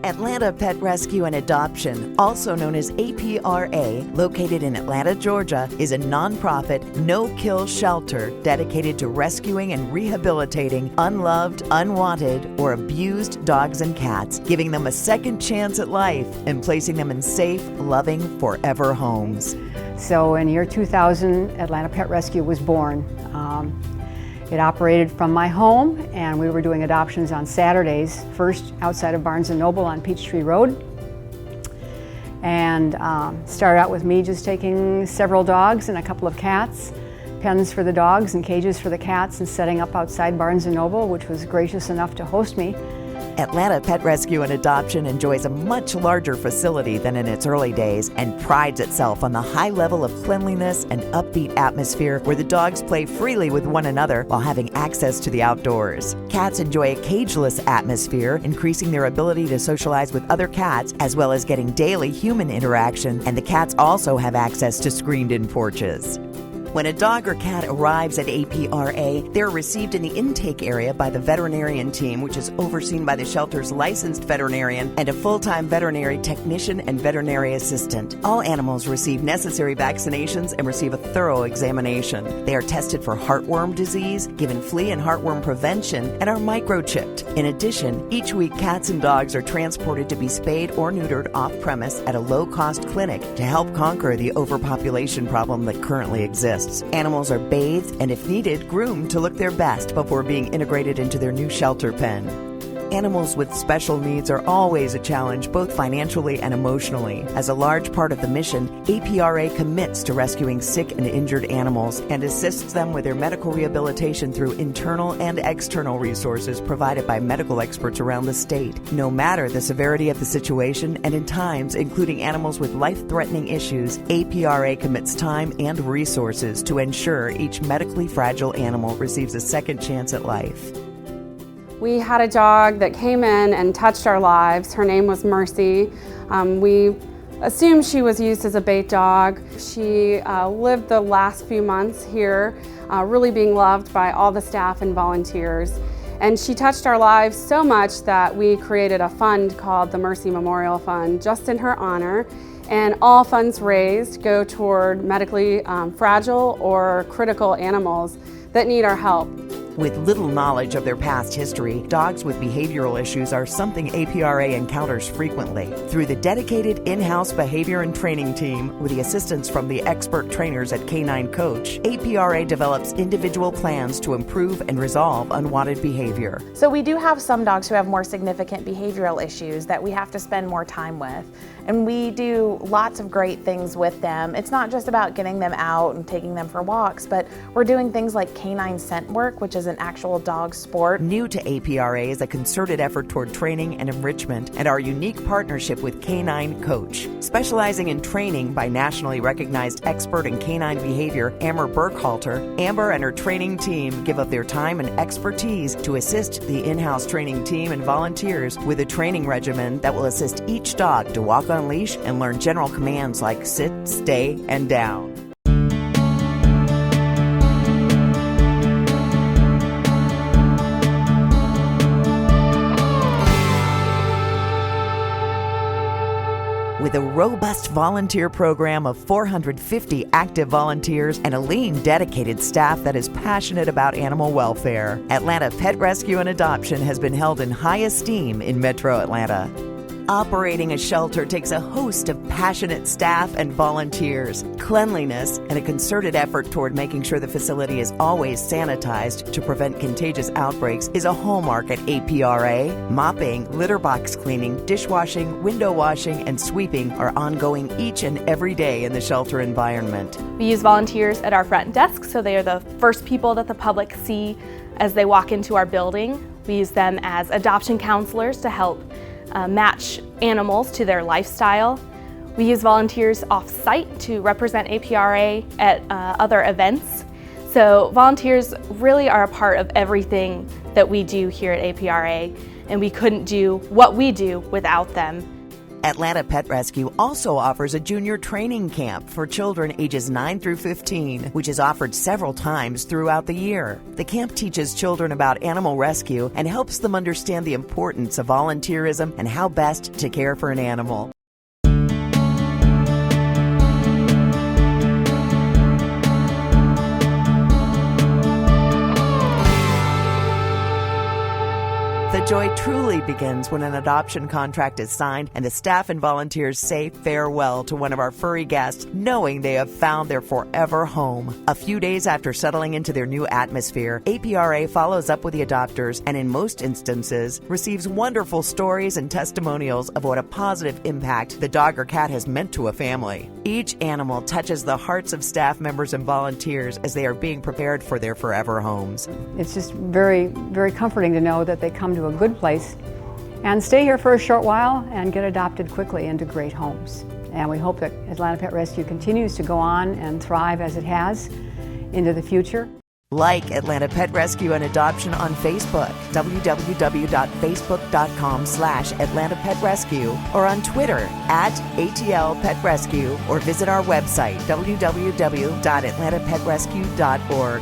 Atlanta Pet Rescue and Adoption, also known as APRA, located in Atlanta, Georgia, is a nonprofit, no-kill shelter dedicated to rescuing and rehabilitating unloved, unwanted, or abused dogs and cats, giving them a second chance at life and placing them in safe, loving, forever homes. So in the year 2000, Atlanta Pet Rescue was born. It operated from my home, and we were doing adoptions on Saturdays, first outside of Barnes & Noble on Peachtree Road. And started out with me just taking several dogs and a couple of cats, pens for the dogs and cages for the cats, and setting up outside Barnes & Noble, which was gracious enough to host me. Atlanta Pet Rescue and Adoption enjoys a much larger facility than in its early days and prides itself on the high level of cleanliness and upbeat atmosphere where the dogs play freely with one another while having access to the outdoors. Cats enjoy a cageless atmosphere, increasing their ability to socialize with other cats as well as getting daily human interaction, and the cats also have access to screened-in porches. When a dog or cat arrives at APRA, they're received in the intake area by the veterinarian team, which is overseen by the shelter's licensed veterinarian and a full-time veterinary technician and veterinary assistant. All animals receive necessary vaccinations and receive a thorough examination. They are tested for heartworm disease, given flea and heartworm prevention, and are microchipped. In addition, each week cats and dogs are transported to be spayed or neutered off-premise at a low-cost clinic to help conquer the overpopulation problem that currently exists. Animals are bathed and, if needed, groomed to look their best before being integrated into their new shelter pen. Animals with special needs are always a challenge, both financially and emotionally. As a large part of the mission, APRA commits to rescuing sick and injured animals and assists them with their medical rehabilitation through internal and external resources provided by medical experts around the state. No matter the severity of the situation, and in times including animals with life-threatening issues, APRA commits time and resources to ensure each medically fragile animal receives a second chance at life. We had a dog that came in and touched our lives. Her name was Mercy. We assumed she was used as a bait dog. She lived the last few months here, really being loved by all the staff and volunteers. And she touched our lives so much that we created a fund called the Mercy Memorial Fund just in her honor. And all funds raised go toward medically fragile or critical animals that need our help. With little knowledge of their past history, dogs with behavioral issues are something APRA encounters frequently. Through the dedicated in-house behavior and training team, with the assistance from the expert trainers at Canine Coach, APRA develops individual plans to improve and resolve unwanted behavior. So we do have some dogs who have more significant behavioral issues that we have to spend more time with. And we do lots of great things with them. It's not just about getting them out and taking them for walks, but we're doing things like canine scent work, which is an actual dog sport. New to APRA is a concerted effort toward training and enrichment and our unique partnership with Canine Coach. Specializing in training by nationally recognized expert in canine behavior, Amber Burkhalter, Amber and her training team give of their time and expertise to assist the in-house training team and volunteers with a training regimen that will assist each dog to walk on leash and learn general commands like sit, stay, and down. With a robust volunteer program of 450 active volunteers and a lean, dedicated staff that is passionate about animal welfare, Atlanta Pet Rescue and Adoption has been held in high esteem in Metro Atlanta. Operating a shelter takes a host of passionate staff and volunteers. Cleanliness and a concerted effort toward making sure the facility is always sanitized to prevent contagious outbreaks is a hallmark at APRA. Mopping, litter box cleaning, dishwashing, window washing, and sweeping are ongoing each and every day in the shelter environment. We use volunteers at our front desk, so they are the first people that the public see as they walk into our building. We use them as adoption counselors to help match animals to their lifestyle. We use volunteers off-site to represent APRA at other events. So volunteers really are a part of everything that we do here at APRA, and we couldn't do what we do without them. Atlanta Pet Rescue also offers a junior training camp for children ages 9 through 15, which is offered several times throughout the year. The camp teaches children about animal rescue and helps them understand the importance of volunteerism and how best to care for an animal. The joy truly begins when an adoption contract is signed and the staff and volunteers say farewell to one of our furry guests, knowing they have found their forever home. A few days after settling into their new atmosphere, APRA follows up with the adopters and in most instances receives wonderful stories and testimonials of what a positive impact the dog or cat has meant to a family. Each animal touches the hearts of staff members and volunteers as they are being prepared for their forever homes. It's just very, very comforting to know that they come to a good place and stay here for a short while and get adopted quickly into great homes. And we hope that Atlanta Pet Rescue continues to go on and thrive as it has into the future. Like Atlanta Pet Rescue and Adoption on Facebook, www.facebook.com/Atlanta Pet Rescue, or on Twitter @ATL Pet Rescue, or visit our website, www.atlantapetrescue.org.